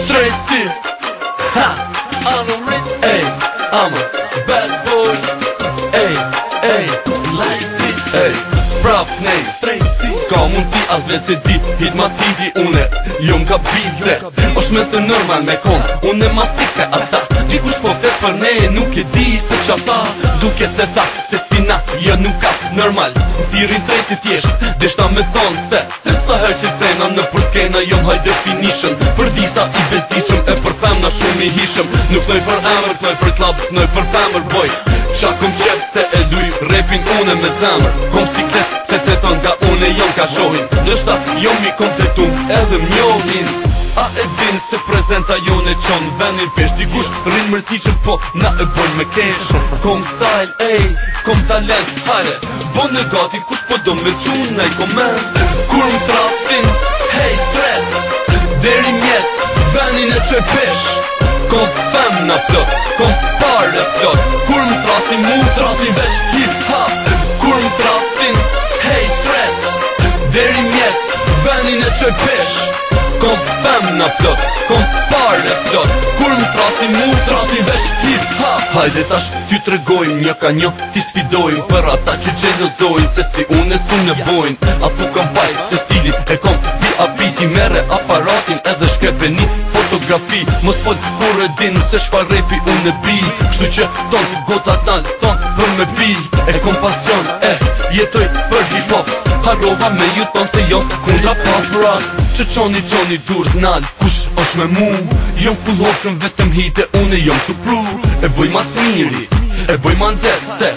Tracy. Ha, I'm a rich, ay, I'm a bad boy. Ay, ay, like this. Ay, prap next Tracy. Ska mundsi as vetë se di, hit mas hiti une jom ka bize. Osh mes të normal me kon, une mas sik se ata. Dikush po flet për ne, nuk e di se qata. Duke se ta, se si na, ja nuk ka normal. Thiri stresi thjesht, deshta me thonë se sa her që thena në për skena jom high definition. Për disa i bezdishëm, e për femna shumë i hishëm. Nuk noj për emër, knoj për klab, knoj për femër, boj. Qa kom qef se e luj repin une me zemër. Kom siklet, se të ton nga une jom ka shohin. Nështa jom i kompletun edhe m'njohin. A e din se prezenta jone qon venin pesh. Dikush rrin mërziqën po na e bojnë me kesh. Kom style, ej, kom talent, hajre bon në gati kush po do me qunë nej komend. Kur më thrasin, hej stres, deri mjes, venin e qoj pesh. Kom femna plot, kom pare plot. Kur më thrasin mu, thrasin veç hip hop. Kur më thrasin, hej stres, deri mjes, venin e qoj pesh. Kom femna plot, kom pare plot. Kur më trasin mu, trasin veç hip hop. Hajde tash ty tregojmë një ka një, ti sfidojmë për ata që gjelozojnë se si une su në bojnë. Apo kam bajt se stilin e kom VIP, ti mere aparatin edhe shkrepe një fotografi. Mos fol kur e din se shfa repi unë e bi. Kështu që ton gotat nal, ton për me bi. E kom pasion, jetoj për hip hop. Harova me ju ton se jo kundra paprat. Që qoni dur t'nal, kush është me mu. Jom full hoshëm vetëm hite, une jom të pru. E boj mas miri, e boj ma nxet se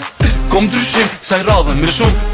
kom ndryshim, saj radhe me shumë